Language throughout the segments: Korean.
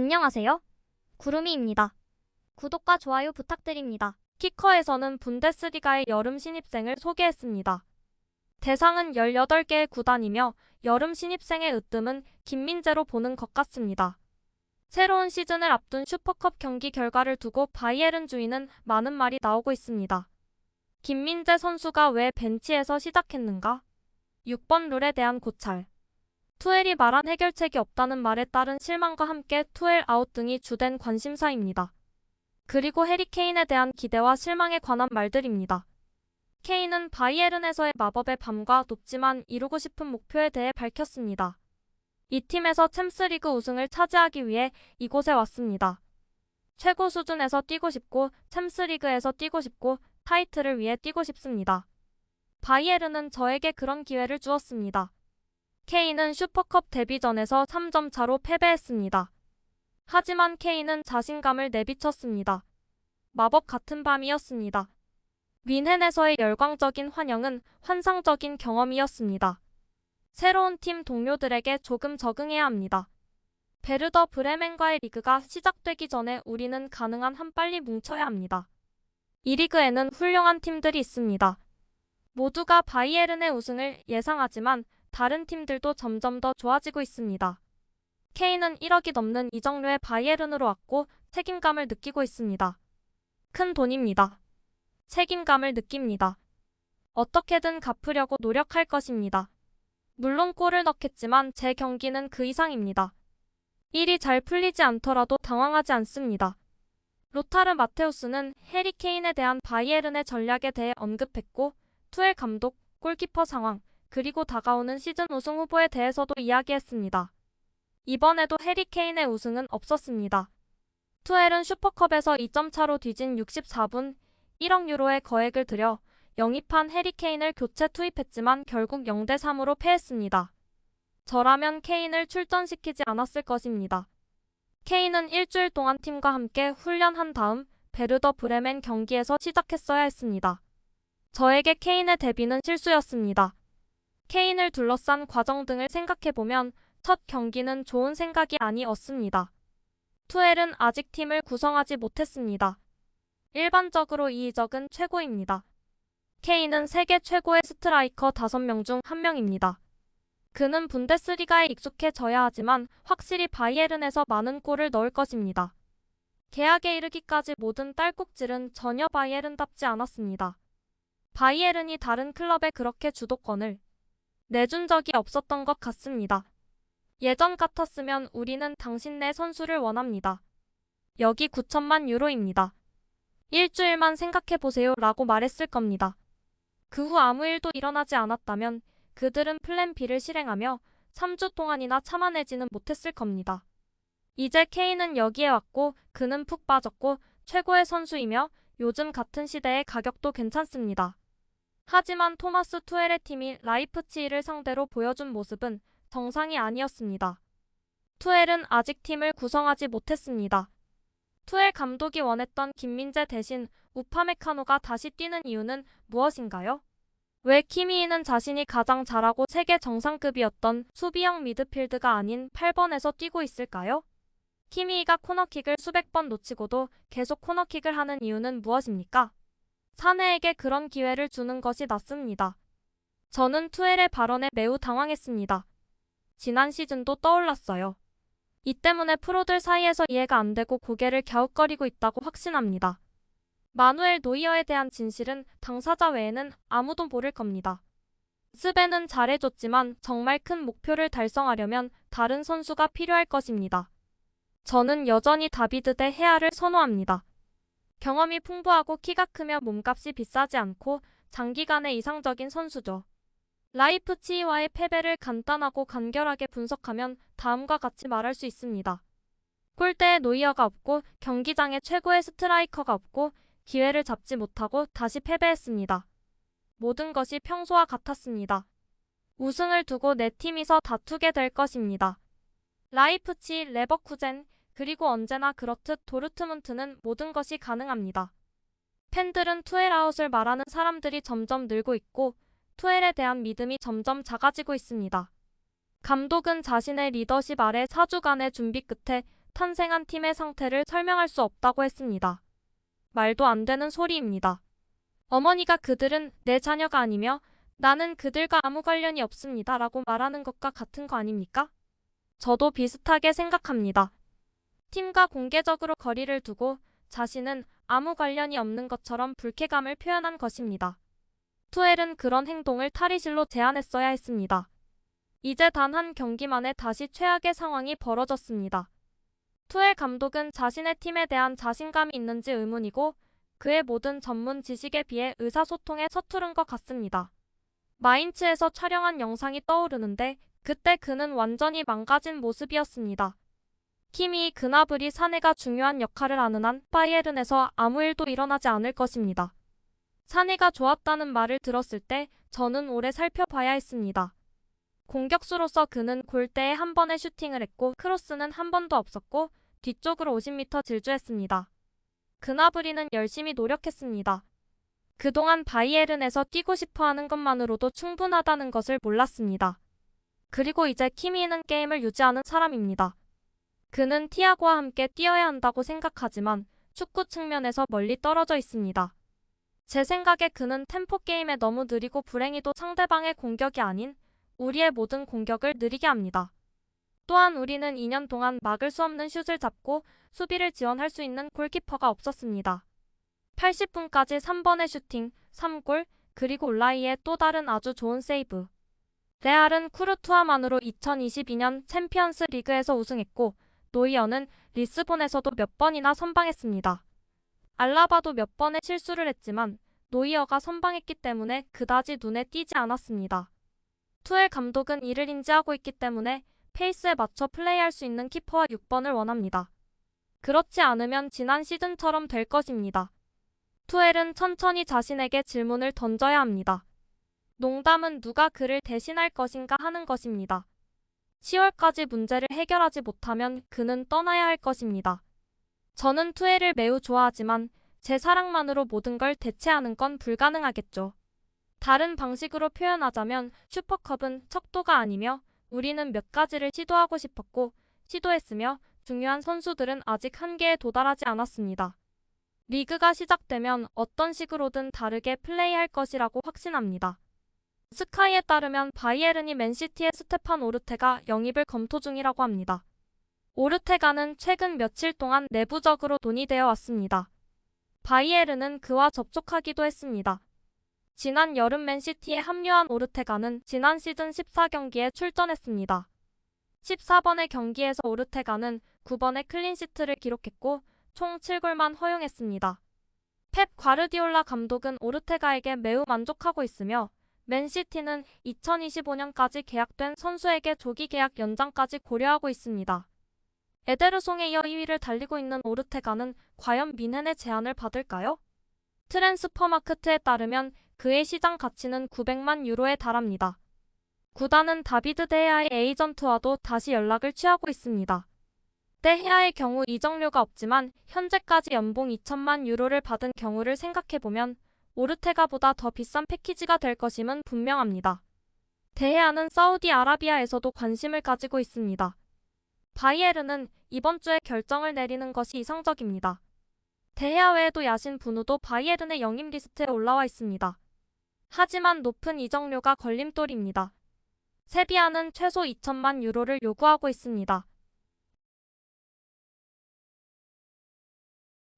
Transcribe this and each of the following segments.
안녕하세요. 구름이입니다. 구독과 좋아요 부탁드립니다. 키커에서는 분데스리가의 여름 신입생을 소개했습니다. 대상은 18개의 구단이며 여름 신입생의 으뜸은 김민재로 보는 것 같습니다. 새로운 시즌을 앞둔 슈퍼컵 경기 결과를 두고 바이에른 주위는 많은 말이 나오고 있습니다. 김민재 선수가 왜 벤치에서 시작했는가? 6번 룰에 대한 고찰. 투엘이 말한 해결책이 없다는 말에 따른 실망과 함께 투엘 아웃 등이 주된 관심사입니다. 그리고 해리 케인에 대한 기대와 실망에 관한 말들입니다. 케인은 바이에른에서의 마법의 밤과 높지만 이루고 싶은 목표에 대해 밝혔습니다. 이 팀에서 챔스리그 우승을 차지하기 위해 이곳에 왔습니다. 최고 수준에서 뛰고 싶고 챔스리그에서 뛰고 싶고 타이틀을 위해 뛰고 싶습니다. 바이에른은 저에게 그런 기회를 주었습니다. 케인은 슈퍼컵 데뷔전에서 3점 차로 패배했습니다. 하지만 케인은 자신감을 내비쳤습니다. 마법 같은 밤이었습니다. 뮌헨에서의 열광적인 환영은 환상적인 경험이었습니다. 새로운 팀 동료들에게 조금 적응해야 합니다. 베르더 브레멘과의 리그가 시작되기 전에 우리는 가능한 한 빨리 뭉쳐야 합니다. 이 리그에는 훌륭한 팀들이 있습니다. 모두가 바이에른의 우승을 예상하지만 다른 팀들도 점점 더 좋아지고 있습니다. 케인은 1억이 넘는 이적료의 바이에른으로 왔고 책임감을 느끼고 있습니다. 큰 돈입니다. 책임감을 느낍니다. 어떻게든 갚으려고 노력할 것입니다. 물론 골을 넣겠지만 제 경기는 그 이상입니다. 일이 잘 풀리지 않더라도 당황하지 않습니다. 로타르 마테우스는 해리 케인에 대한 바이에른의 전략에 대해 언급했고 투엘 감독, 골키퍼 상황, 그리고 다가오는 시즌 우승 후보에 대해서도 이야기했습니다. 이번에도 해리 케인의 우승은 없었습니다. 투엘은 슈퍼컵에서 2점 차로 뒤진 64분 1억 유로의 거액을 들여 영입한 해리 케인을 교체 투입했지만 결국 0대3으로 패했습니다. 저라면 케인을 출전시키지 않았을 것입니다. 케인은 일주일 동안 팀과 함께 훈련한 다음 베르더 브레멘 경기에서 시작했어야 했습니다. 저에게 케인의 데뷔는 실수였습니다. 케인을 둘러싼 과정 등을 생각해보면 첫 경기는 좋은 생각이 아니었습니다. 투엘은 아직 팀을 구성하지 못했습니다. 일반적으로 이 이적은 최고입니다. 케인은 세계 최고의 스트라이커 5명 중 1명입니다. 그는 분데스리가에 익숙해져야 하지만 확실히 바이에른에서 많은 골을 넣을 것입니다. 계약에 이르기까지 모든 딸꾹질은 전혀 바이에른답지 않았습니다. 바이에른이 다른 클럽에 그렇게 주도권을 내준 적이 없었던 것 같습니다. 예전 같았으면 우리는 당신네 선수를 원합니다. 여기 9천만 유로입니다. 일주일만 생각해보세요 라고 말했을 겁니다. 그 후 아무 일도 일어나지 않았다면 그들은 플랜 B를 실행하며 3주 동안이나 참아내지는 못했을 겁니다. 이제 케인은 여기에 왔고 그는 푹 빠졌고 최고의 선수이며 요즘 같은 시대의 가격도 괜찮습니다. 하지만 토마스 투엘의 팀이 라이프치히를 상대로 보여준 모습은 정상이 아니었습니다. 투엘은 아직 팀을 구성하지 못했습니다. 투엘 감독이 원했던 김민재 대신 우파메카노가 다시 뛰는 이유는 무엇인가요? 왜 키미히는 자신이 가장 잘하고 세계 정상급이었던 수비형 미드필드가 아닌 8번에서 뛰고 있을까요? 키미히가 코너킥을 수백 번 놓치고도 계속 코너킥을 하는 이유는 무엇입니까? 사내에게 그런 기회를 주는 것이 낫습니다. 저는 투엘의 발언에 매우 당황했습니다. 지난 시즌도 떠올랐어요. 이 때문에 프로들 사이에서 이해가 안 되고 고개를 갸웃거리고 있다고 확신합니다. 마누엘 노이어에 대한 진실은 당사자 외에는 아무도 모를 겁니다. 스벤은 잘해줬지만 정말 큰 목표를 달성하려면 다른 선수가 필요할 것입니다. 저는 여전히 다비드 대 헤아를 선호합니다. 경험이 풍부하고 키가 크며 몸값이 비싸지 않고 장기간의 이상적인 선수죠. 라이프치히와의 패배를 간단하고 간결하게 분석하면 다음과 같이 말할 수 있습니다. 골대에 노이어가 없고 경기장에 최고의 스트라이커가 없고 기회를 잡지 못하고 다시 패배했습니다. 모든 것이 평소와 같았습니다. 우승을 두고 내 팀이서 다투게 될 것입니다. 라이프치히, 레버쿠젠, 그리고 언제나 그렇듯 도르트문트는 모든 것이 가능합니다. 팬들은 투엘아웃을 말하는 사람들이 점점 늘고 있고 투엘에 대한 믿음이 점점 작아지고 있습니다. 감독은 자신의 리더십 아래 4주간의 준비 끝에 탄생한 팀의 상태를 설명할 수 없다고 했습니다. 말도 안 되는 소리입니다. 어머니가 그들은 내 자녀가 아니며 나는 그들과 아무 관련이 없습니다 라고 말하는 것과 같은 거 아닙니까? 저도 비슷하게 생각합니다. 팀과 공개적으로 거리를 두고 자신은 아무 관련이 없는 것처럼 불쾌감을 표현한 것입니다. 투엘은 그런 행동을 탈의실로 제안했어야 했습니다. 이제 단 한 경기 만에 다시 최악의 상황이 벌어졌습니다. 투엘 감독은 자신의 팀에 대한 자신감이 있는지 의문이고 그의 모든 전문 지식에 비해 의사소통에 서투른 것 같습니다. 마인츠에서 촬영한 영상이 떠오르는데 그때 그는 완전히 망가진 모습이었습니다. 킴이 그나브리 사내가 중요한 역할을 하는 한 바이에른에서 아무 일도 일어나지 않을 것입니다. 사내가 좋았다는 말을 들었을 때 저는 오래 살펴봐야 했습니다. 공격수로서 그는 골대에 한 번의 슈팅을 했고 크로스는 한 번도 없었고 뒤쪽으로 50m 질주했습니다. 그나브리는 열심히 노력했습니다. 그동안 바이에른에서 뛰고 싶어하는 것만으로도 충분하다는 것을 몰랐습니다. 그리고 이제 키미는 게임을 유지하는 사람입니다. 그는 티아고와 함께 뛰어야 한다고 생각하지만 축구 측면에서 멀리 떨어져 있습니다. 제 생각에 그는 템포 게임에 너무 느리고 불행히도 상대방의 공격이 아닌 우리의 모든 공격을 느리게 합니다. 또한 우리는 2년 동안 막을 수 없는 슛을 잡고 수비를 지원할 수 있는 골키퍼가 없었습니다. 80분까지 3번의 슈팅, 3골, 그리고 올라이의 또 다른 아주 좋은 세이브. 레알은 쿠르투아만으로 2022년 챔피언스 리그에서 우승했고 노이어는 리스본에서도 몇 번이나 선방했습니다. 알라바도 몇 번의 실수를 했지만 노이어가 선방했기 때문에 그다지 눈에 띄지 않았습니다. 투엘 감독은 이를 인지하고 있기 때문에 페이스에 맞춰 플레이할 수 있는 키퍼와 6번을 원합니다. 그렇지 않으면 지난 시즌처럼 될 것입니다. 투엘은 천천히 자신에게 질문을 던져야 합니다. 농담은 누가 그를 대신할 것인가 하는 것입니다. 10월까지 문제를 해결하지 못하면 그는 떠나야 할 것입니다. 저는 투엘을 매우 좋아하지만 제 사랑만으로 모든 걸 대체하는 건 불가능하겠죠. 다른 방식으로 표현하자면 슈퍼컵은 척도가 아니며 우리는 몇 가지를 시도하고 싶었고 시도했으며 중요한 선수들은 아직 한계에 도달하지 않았습니다. 리그가 시작되면 어떤 식으로든 다르게 플레이할 것이라고 확신합니다. 스카이에 따르면 바이에른이 맨시티의 스테판 오르테가 영입을 검토 중이라고 합니다. 오르테가는 최근 며칠 동안 내부적으로 논의되어 왔습니다. 바이에른은 그와 접촉하기도 했습니다. 지난 여름 맨시티에 합류한 오르테가는 지난 시즌 14경기에 출전했습니다. 14번의 경기에서 오르테가는 9번의 클린시트를 기록했고 총 7골만 허용했습니다. 펩 과르디올라 감독은 오르테가에게 매우 만족하고 있으며 맨시티는 2025년까지 계약된 선수에게 조기 계약 연장까지 고려하고 있습니다. 에데르송에 이어 2위를 달리고 있는 오르테가는 과연 미넨의 제안을 받을까요? 트랜스퍼마크트에 따르면 그의 시장 가치는 900만 유로에 달합니다. 구단은 다비드 데헤아의 에이전트와도 다시 연락을 취하고 있습니다. 데헤아의 경우 이적료가 없지만 현재까지 연봉 2천만 유로를 받은 경우를 생각해보면 오르테가보다 더 비싼 패키지가 될 것임은 분명합니다. 데헤아는 사우디아라비아에서도 관심을 가지고 있습니다. 바이에른은 이번 주에 결정을 내리는 것이 이상적입니다. 데헤아 외에도 야신 분우도 바이에른의 영입 리스트에 올라와 있습니다. 하지만 높은 이적료가 걸림돌입니다. 세비야는 최소 2천만 유로를 요구하고 있습니다.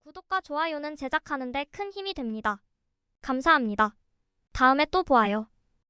구독과 좋아요는 제작하는 데 큰 힘이 됩니다. 감사합니다. 다음에 또 보아요.